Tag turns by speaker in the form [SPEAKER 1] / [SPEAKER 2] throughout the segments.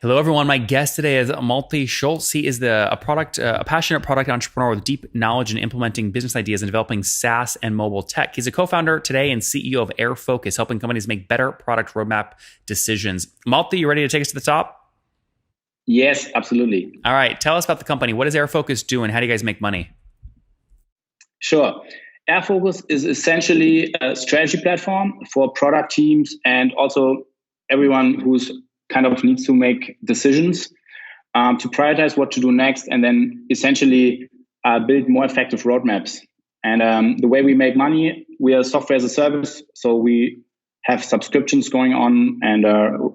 [SPEAKER 1] Hello, everyone. My guest today is Malte Scholz. He is a passionate product entrepreneur with deep knowledge in implementing business ideas and developing SaaS and mobile tech. He's a co-founder today and CEO of Airfocus, helping companies make better product roadmap decisions. Malte, you ready to take us to the top?
[SPEAKER 2] Yes, absolutely.
[SPEAKER 1] All right. Tell us about the company. What does Airfocus do, and how do you guys make money?
[SPEAKER 2] Sure. Airfocus is essentially a strategy platform for product teams and also everyone who's kind of needs to make decisions to prioritize what to do next, and then essentially build more effective roadmaps. And the way we make money, we are software as a service, so we have subscriptions going on, and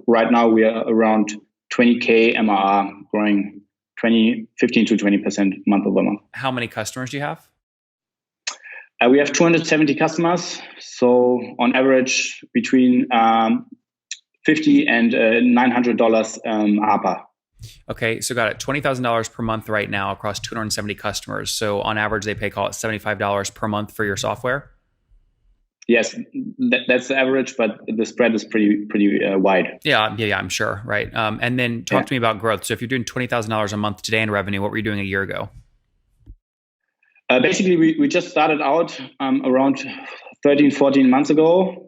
[SPEAKER 2] right now we are around 20K MRR, growing 15 to 20% month over month.
[SPEAKER 1] How many customers do you have?
[SPEAKER 2] We have 270 customers, so on average between $50 and $900 ARPA.
[SPEAKER 1] Okay, so got it. $20,000 per month right now across 270 customers. So on average, they pay, call it $75 per month for your software?
[SPEAKER 2] Yes, that's the average, but the spread is pretty wide.
[SPEAKER 1] Yeah, I'm sure, right? And then talk to me about growth. So if you're doing $20,000 a month today in revenue, what were you doing a year ago?
[SPEAKER 2] Basically, we just started out around 13, 14 months ago.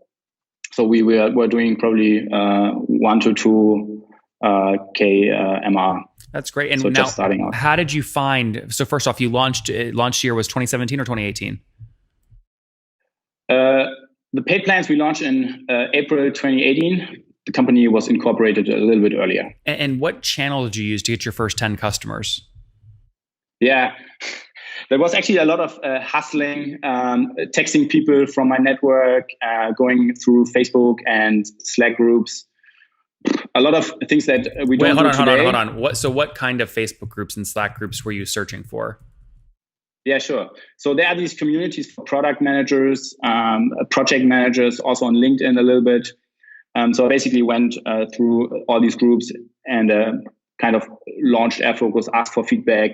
[SPEAKER 2] So we were doing probably 1 to 2 K MR.
[SPEAKER 1] That's great. And
[SPEAKER 2] so
[SPEAKER 1] now,
[SPEAKER 2] just starting out.
[SPEAKER 1] How did you find? So first off, you launched year was 2017 or 2018?
[SPEAKER 2] The paid plans we launched in April 2018. The company was incorporated a little bit earlier.
[SPEAKER 1] And what channel did you use to get your first 10 customers?
[SPEAKER 2] Yeah. There was actually a lot of hustling, texting people from my network, going through Facebook and Slack groups. A lot of things that we don't do today.
[SPEAKER 1] Hold on. What kind of Facebook groups and Slack groups were you searching for?
[SPEAKER 2] Yeah, sure. So there are these communities for product managers, project managers, also on LinkedIn a little bit. So I basically went through all these groups and kind of launched Airfocus, asked for feedback,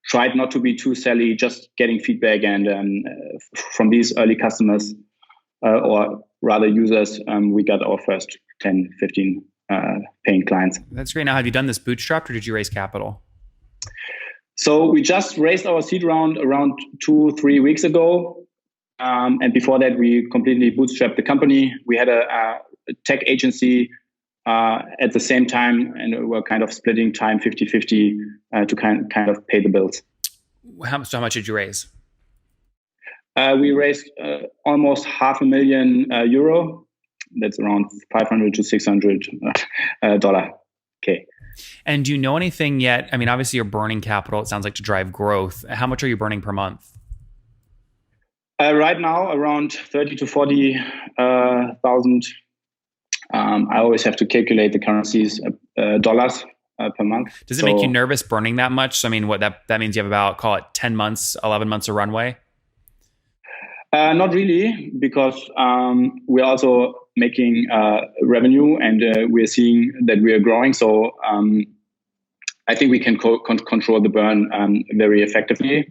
[SPEAKER 2] tried not to be too silly, just getting feedback, and from these early customers or rather users, we got our first 10, 15 paying clients.
[SPEAKER 1] That's great. Now, have you done this bootstrapped or did you raise capital?
[SPEAKER 2] So we just raised our seed round around 2-3 weeks ago. And before that, we completely bootstrapped the company. We had a tech agency at the same time, and we're kind of splitting time 50-50 to kind of pay the bills.
[SPEAKER 1] How much did you raise?
[SPEAKER 2] We raised almost €500,000. That's around $500 to $600 K.
[SPEAKER 1] And do you know anything yet? I mean, obviously you're burning capital, it sounds like, to drive growth. How much are you burning per month?
[SPEAKER 2] Right now, around 30 to 40,000. I always have to calculate the currencies, dollars per month.
[SPEAKER 1] Does it make you nervous burning that much? So, I mean, what that means you have about, call it 10 months, 11 months of runway?
[SPEAKER 2] Not really, because we're also making revenue, and we're seeing that we are growing. So I think we can control the burn very effectively.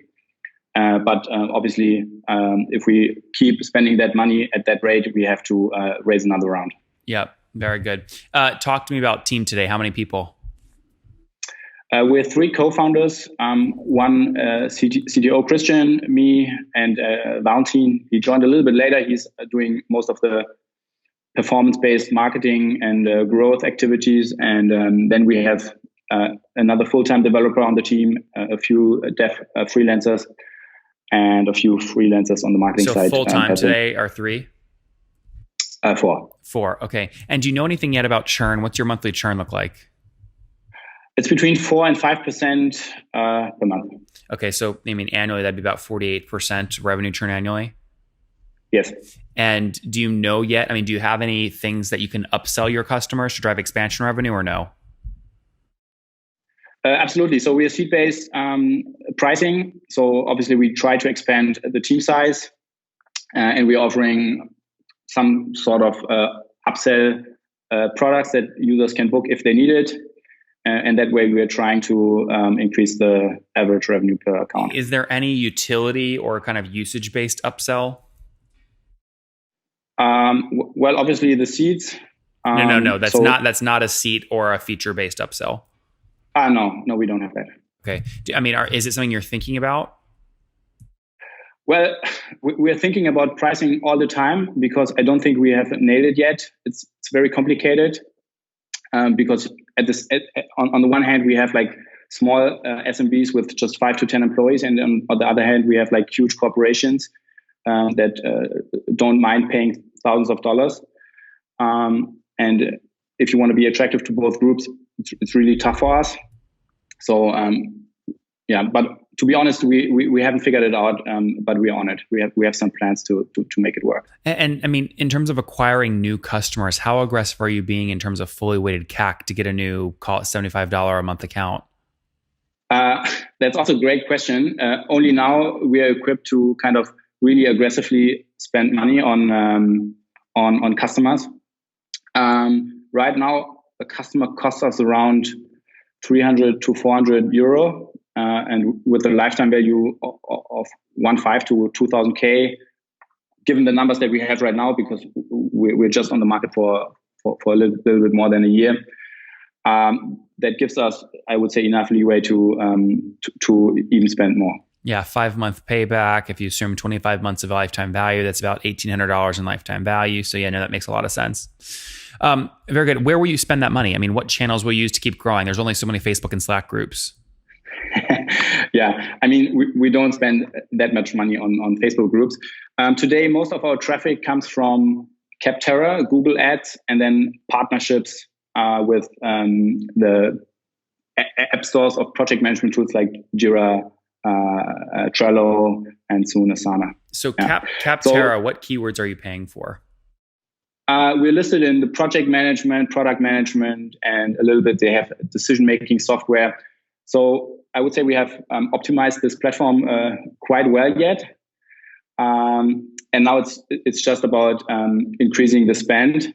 [SPEAKER 2] But obviously, if we keep spending that money at that rate, we have to raise another round.
[SPEAKER 1] Yep. Very good. Talk to me about team today. How many people?
[SPEAKER 2] We're 3 co-founders. One CTO, Christian, me, and Valentin. He joined a little bit later. He's doing most of the performance-based marketing and growth activities. And then we have another full-time developer on the team, a few dev freelancers, and a few freelancers on the marketing side.
[SPEAKER 1] So full-time today are 3?
[SPEAKER 2] 4.
[SPEAKER 1] 4. Okay. And do you know anything yet about churn? What's your monthly churn look like?
[SPEAKER 2] It's between 4 and 5% per month.
[SPEAKER 1] Okay. So, I mean, annually, that'd be about 48% revenue churn annually?
[SPEAKER 2] Yes.
[SPEAKER 1] And do you know yet? I mean, do you have any things that you can upsell your customers to drive expansion revenue, or no?
[SPEAKER 2] Absolutely. So we are seat-based pricing. So obviously we try to expand the team size, and we're offering some sort of upsell products that users can book if they need it. And that way we are trying to increase the average revenue per account.
[SPEAKER 1] Is there any utility or kind of usage-based upsell?
[SPEAKER 2] Well, obviously the seats
[SPEAKER 1] No. That's not a seat or a feature-based upsell.
[SPEAKER 2] No, we don't have that.
[SPEAKER 1] Okay. Is it something you're thinking about?
[SPEAKER 2] Well, we're thinking about pricing all the time because I don't think we have nailed it yet. It's very complicated because on the one hand we have like small SMBs with just 5 to 10 employees, and on the other hand we have like huge corporations that don't mind paying thousands of dollars. And if you want to be attractive to both groups, it's really tough for us. So but to be honest, we haven't figured it out, but we're on it. We have some plans to make it work.
[SPEAKER 1] And I mean, in terms of acquiring new customers, how aggressive are you being in terms of fully weighted CAC to get a new, call it $75 a month account?
[SPEAKER 2] That's also a great question. Only now we are equipped to kind of really aggressively spend money on customers. Right now, a customer costs us around 300 to 400 euro. And with a lifetime value of 1.5 to 2,000K, given the numbers that we have right now, because we're just on the market for a little bit more than a year, that gives us, I would say, enough leeway to even spend more.
[SPEAKER 1] Yeah, 5-month payback. If you assume 25 months of lifetime value, that's about $1,800 in lifetime value. So yeah, no, that makes a lot of sense. Very good. Where will you spend that money? I mean, what channels will you use to keep growing? There's only so many Facebook and Slack groups.
[SPEAKER 2] Yeah, I mean, we don't spend that much money on Facebook groups. Today, most of our traffic comes from Capterra, Google Ads, and then partnerships with the app stores of project management tools like Jira, Trello, and soon Asana.
[SPEAKER 1] So Capterra, what keywords are you paying for?
[SPEAKER 2] We're listed in the project management, product management, and a little bit they have decision-making software. So I would say we have optimized this platform quite well yet. And now it's just about increasing the spend.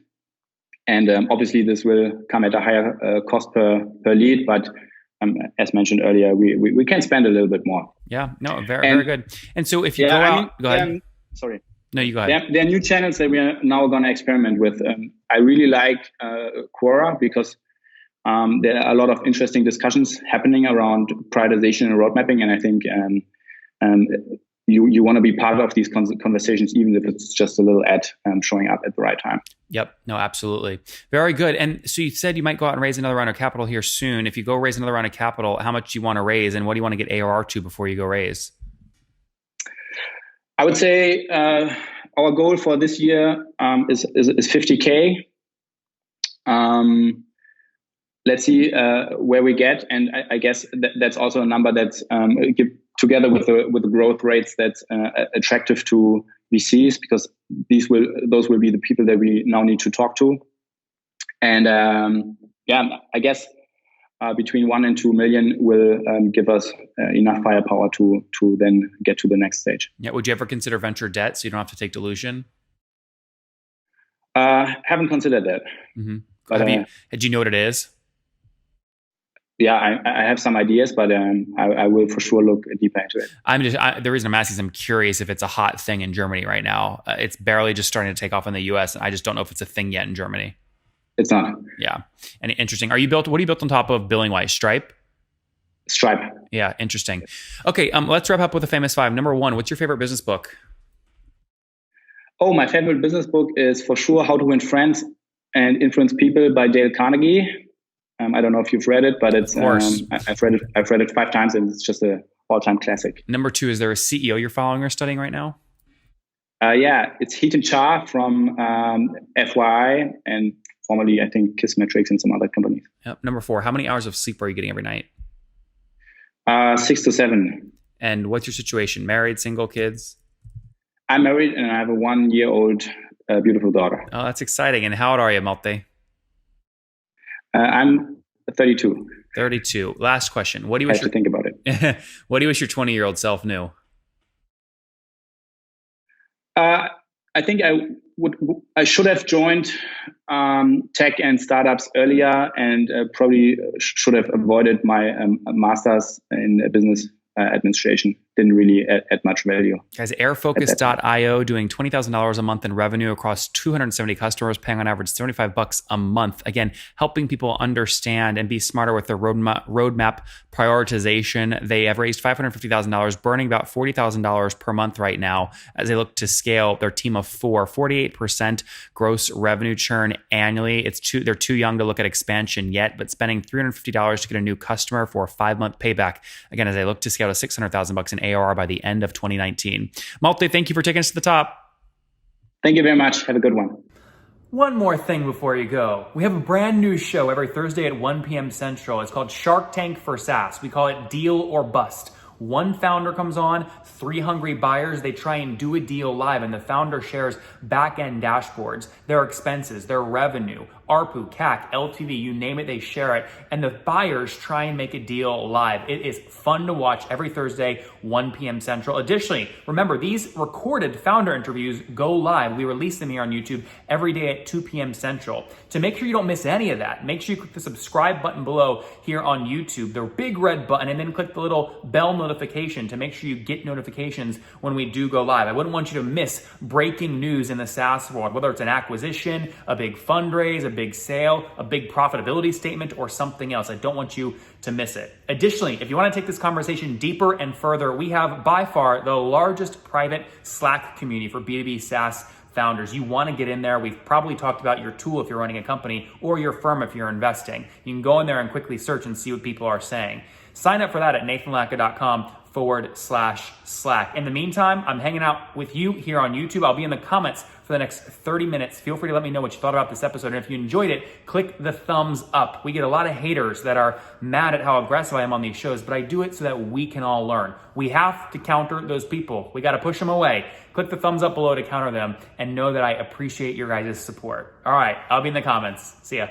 [SPEAKER 2] And obviously this will come at a higher cost per lead, but as mentioned earlier, we can spend a little bit more.
[SPEAKER 1] Yeah, no, very good. And so if you go out, go ahead.
[SPEAKER 2] Sorry.
[SPEAKER 1] No, you go ahead.
[SPEAKER 2] There are new channels that we are now going to experiment with. I really like Quora because there are a lot of interesting discussions happening around prioritization and road mapping. And I think you want to be part of these conversations, even if it's just a little ad showing up at the right time.
[SPEAKER 1] Yep. No, absolutely. Very good. And so you said you might go out and raise another round of capital here soon. If you go raise another round of capital, how much do you want to raise and what do you want to get ARR to before you go raise?
[SPEAKER 2] I would say our goal for this year is 50K. Let's see where we get, and I guess that's also a number that's together with the growth rates that's attractive to VCs, because those will be the people that we now need to talk to. And I guess between 1 and 2 million will give us enough firepower to then get to the next stage.
[SPEAKER 1] Yeah. Would you ever consider venture debt so you don't have to take dilution?
[SPEAKER 2] Haven't considered that.
[SPEAKER 1] Mm-hmm. But do you know what it is?
[SPEAKER 2] Yeah, I have some ideas, but I will for sure look deeper into it.
[SPEAKER 1] The reason I'm asking is I'm curious if it's a hot thing in Germany right now. It's barely just starting to take off in the US, and I just don't know if it's a thing yet in Germany.
[SPEAKER 2] It's not.
[SPEAKER 1] Yeah. And interesting. What are you built on top of billing-wise? Stripe?
[SPEAKER 2] Stripe.
[SPEAKER 1] Yeah, interesting. Okay, let's wrap up with the famous 5. Number 1, what's your favorite business book?
[SPEAKER 2] Oh, my favorite business book is for sure How to Win Friends and Influence People by Dale Carnegie. I don't know if you've read it, but it's
[SPEAKER 1] of course.
[SPEAKER 2] I've read it 5 times, and it's just an all-time classic.
[SPEAKER 1] Number 2, is there a CEO you're following or studying right now?
[SPEAKER 2] Yeah, it's Heaton Cha from FYI, and formerly I think Kissmetrics and some other companies.
[SPEAKER 1] Yep. Number 4, how many hours of sleep are you getting every night?
[SPEAKER 2] 6 to 7.
[SPEAKER 1] And what's your situation? Married, single, kids?
[SPEAKER 2] I'm married, and I have a 1-year-old beautiful daughter.
[SPEAKER 1] Oh, that's exciting. And how old are you, Malte?
[SPEAKER 2] I'm 32.
[SPEAKER 1] 32. Last question. What do you
[SPEAKER 2] wish? I have to think about it.
[SPEAKER 1] What do you wish your 20-year-old self knew?
[SPEAKER 2] I think I should have joined tech and startups earlier, and probably should have avoided my master's in business administration. didn't really add much value.
[SPEAKER 1] Guys, Airfocus.io doing $20,000 a month in revenue across 270 customers, paying on average $75 a month. Again, helping people understand and be smarter with their roadmap prioritization. They have raised $550,000, burning about $40,000 per month right now as they look to scale their team of 48% gross revenue churn annually. They're too young to look at expansion yet, but spending $350 to get a new customer for a 5-month payback. Again, as they look to scale to $600,000 in ARR by the end of 2019. Malte, thank you for taking us to the top.
[SPEAKER 2] Thank you very much. Have a good one.
[SPEAKER 1] One more thing before you go. We have a brand new show every Thursday at 1 p.m. Central. It's called Shark Tank for SaaS. We call it Deal or Bust. One founder comes on, 3 hungry buyers, they try and do a deal live, and the founder shares back-end dashboards, their expenses, their revenue, ARPU, CAC, LTV, you name it, they share it, and the buyers try and make a deal live. It is fun to watch every Thursday, 1 p.m. Central. Additionally, remember, these recorded founder interviews go live. We release them here on YouTube every day at 2 p.m. Central. To make sure you don't miss any of that, make sure you click the subscribe button below here on YouTube, the big red button, and then click the little bell notification to make sure you get notifications when we do go live. I wouldn't want you to miss breaking news in the SaaS world, whether it's an acquisition, a big fundraise, a big sale, a big profitability statement, or something else. I don't want you to miss it. Additionally, if you want to take this conversation deeper and further, we have by far the largest private Slack community for B2B SaaS founders. You want to get in there. We've probably talked about your tool if you're running a company or your firm if you're investing. You can go in there and quickly search and see what people are saying. Sign up for that at nathanlatka.com/Slack. In the meantime, I'm hanging out with you here on YouTube. I'll be in the comments for the next 30 minutes. Feel free to let me know what you thought about this episode. And if you enjoyed it, click the thumbs up. We get a lot of haters that are mad at how aggressive I am on these shows, but I do it so that we can all learn. We have to counter those people. We got to push them away. Click the thumbs up below to counter them and know that I appreciate your guys' support. All right, I'll be in the comments. See ya.